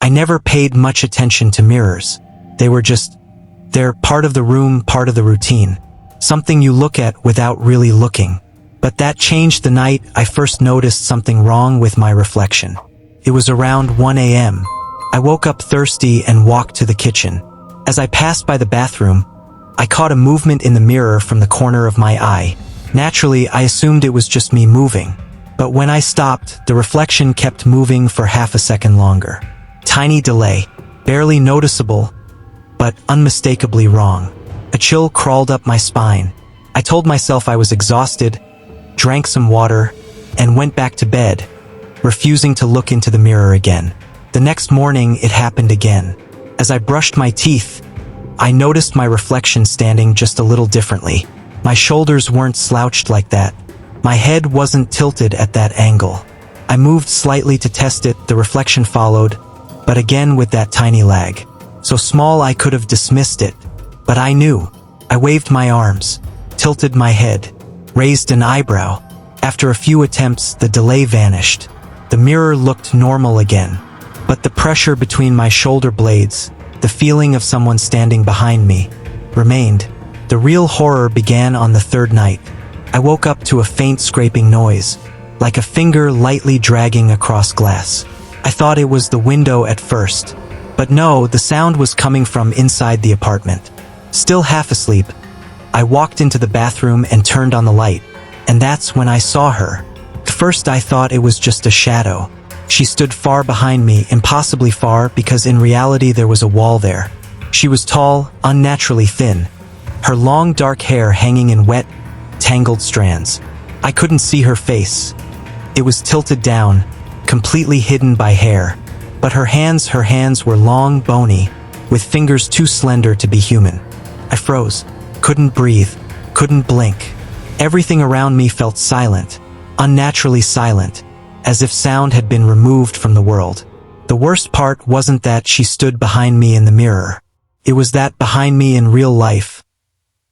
I never paid much attention to mirrors. They're part of the room, part of the routine. Something you look at without really looking. But that changed the night I first noticed something wrong with my reflection. It was around 1 a.m. I woke up thirsty and walked to the kitchen. As I passed by the bathroom, I caught a movement in the mirror from the corner of my eye. Naturally, I assumed it was just me moving. But when I stopped, the reflection kept moving for half a second longer. Tiny delay, barely noticeable, but unmistakably wrong. A chill crawled up my spine. I told myself I was exhausted, drank some water, and went back to bed, refusing to look into the mirror again. The next morning, it happened again. As I brushed my teeth, I noticed my reflection standing just a little differently. My shoulders weren't slouched like that. My head wasn't tilted at that angle. I moved slightly to test it, the reflection followed, but again with that tiny lag. So small I could have dismissed it, but I knew. I waved my arms, tilted my head, raised an eyebrow. After a few attempts, the delay vanished. The mirror looked normal again, but the pressure between my shoulder blades, the feeling of someone standing behind me, remained. The real horror began on the third night. I woke up to a faint scraping noise, like a finger lightly dragging across glass. I thought it was the window at first, but no, the sound was coming from inside the apartment. Still half asleep, I walked into the bathroom and turned on the light, and that's when I saw her. At first I thought it was just a shadow. She stood far behind me, impossibly far because in reality there was a wall there. She was tall, unnaturally thin, her long dark hair hanging in wet, tangled strands. I couldn't see her face. It was tilted down, completely hidden by hair. But her hands were long, bony, with fingers too slender to be human. I froze, couldn't breathe, couldn't blink. Everything around me felt silent, unnaturally silent, as if sound had been removed from the world. The worst part wasn't that she stood behind me in the mirror. It was that behind me in real life,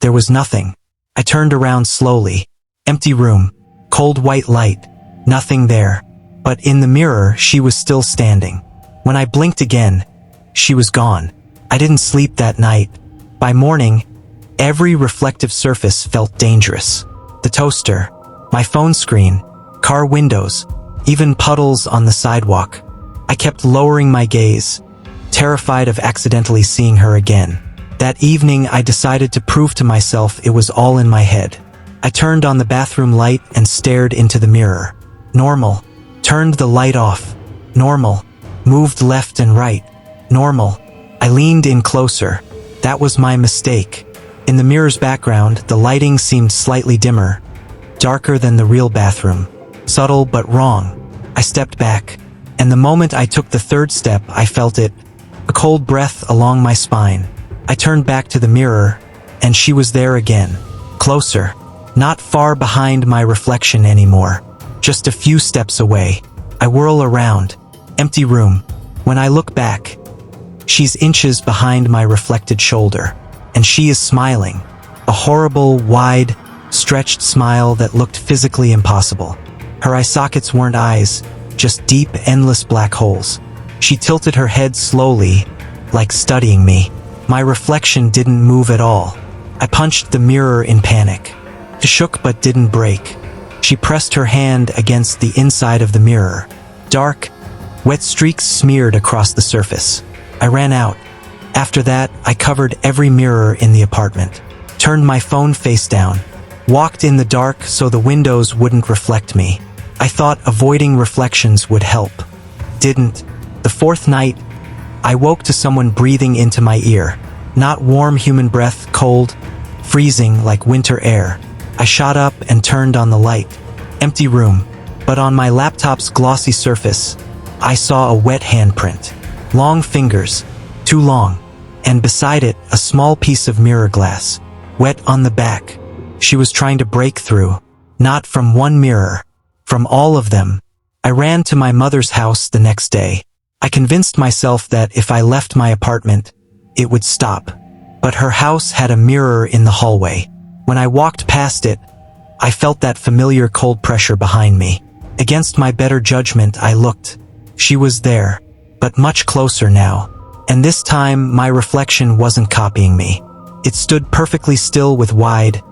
there was nothing. I turned around slowly. Empty room, cold white light, nothing there. But in the mirror, she was still standing. When I blinked again, she was gone. I didn't sleep that night. By morning, every reflective surface felt dangerous. The toaster, my phone screen, car windows, even puddles on the sidewalk. I kept lowering my gaze, terrified of accidentally seeing her again. That evening, I decided to prove to myself it was all in my head. I turned on the bathroom light and stared into the mirror. Normal. Turned the light off. Normal. Moved left and right. Normal. I leaned in closer. That was my mistake. In the mirror's background, the lighting seemed slightly dimmer, darker than the real bathroom. Subtle but wrong. I stepped back, and the moment I took the third step, I felt it, a cold breath along my spine. I turned back to the mirror, and she was there again. Closer. Not far behind my reflection anymore. Just a few steps away. I whirl around. Empty room. When I look back, she's inches behind my reflected shoulder, and she is smiling. A horrible, wide, stretched smile that looked physically impossible. Her eye sockets weren't eyes, just deep, endless black holes. She tilted her head slowly, like studying me. My reflection didn't move at all. I punched the mirror in panic. It shook but didn't break. She pressed her hand against the inside of the mirror. Dark, wet streaks smeared across the surface. I ran out. After that, I covered every mirror in the apartment, turned my phone face down, walked in the dark so the windows wouldn't reflect me. I thought avoiding reflections would help. Didn't. The fourth night, I woke to someone breathing into my ear. Not warm human breath, cold, freezing like winter air. I shot up and turned on the light. Empty room, but on my laptop's glossy surface, I saw a wet handprint. Long fingers, too long, and beside it, a small piece of mirror glass, wet on the back. She was trying to break through, not from one mirror, from all of them. I ran to my mother's house the next day. I convinced myself that if I left my apartment, it would stop. But her house had a mirror in the hallway. When I walked past it, I felt that familiar cold pressure behind me. Against my better judgment, I looked. She was there, but much closer now. And this time, my reflection wasn't copying me. It stood perfectly still with wide,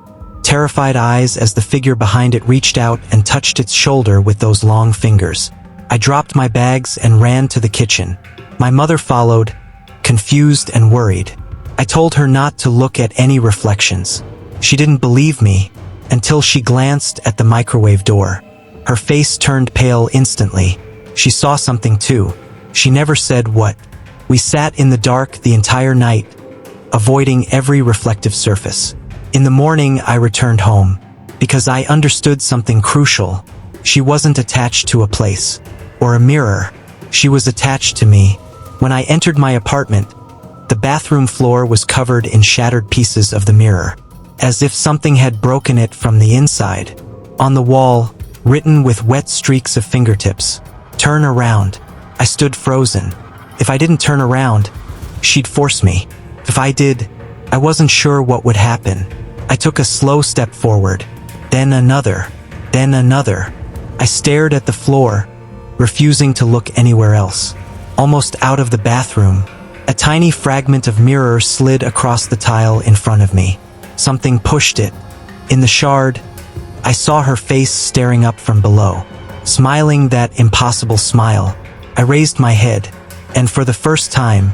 terrified eyes as the figure behind it reached out and touched its shoulder with those long fingers. I dropped my bags and ran to the kitchen. My mother followed, confused and worried. I told her not to look at any reflections. She didn't believe me until she glanced at the microwave door. Her face turned pale instantly. She saw something too. She never said what. We sat in the dark the entire night, avoiding every reflective surface. In the morning, I returned home, because I understood something crucial. She wasn't attached to a place, or a mirror. She was attached to me. When I entered my apartment, the bathroom floor was covered in shattered pieces of the mirror, as if something had broken it from the inside. On the wall, written with wet streaks of fingertips, "Turn around." I stood frozen. If I didn't turn around, she'd force me. If I did, I wasn't sure what would happen. I took a slow step forward, then another, then another. I stared at the floor, refusing to look anywhere else. Almost out of the bathroom, a tiny fragment of mirror slid across the tile in front of me. Something pushed it. In the shard, I saw her face staring up from below, smiling that impossible smile. I raised my head, and for the first time,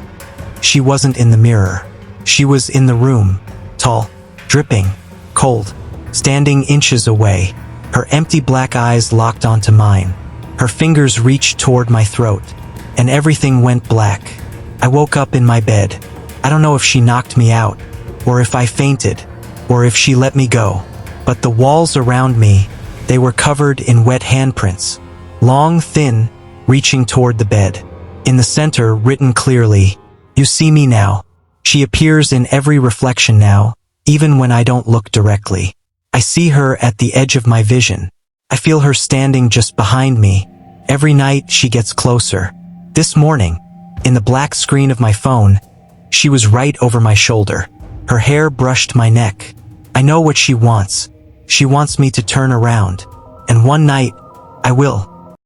she wasn't in the mirror. She was in the room, tall, dripping, cold, standing inches away. Her empty black eyes locked onto mine. Her fingers reached toward my throat, and everything went black. I woke up in my bed. I don't know if she knocked me out, or if I fainted, or if she let me go. But the walls around me, they were covered in wet handprints, long, thin, reaching toward the bed. In the center, written clearly, "You see me now." She appears in every reflection now, even when I don't look directly. I see her at the edge of my vision. I feel her standing just behind me. Every night she gets closer. This morning, in the black screen of my phone, she was right over my shoulder. Her hair brushed my neck. I know what she wants. She wants me to turn around. And one night, I will.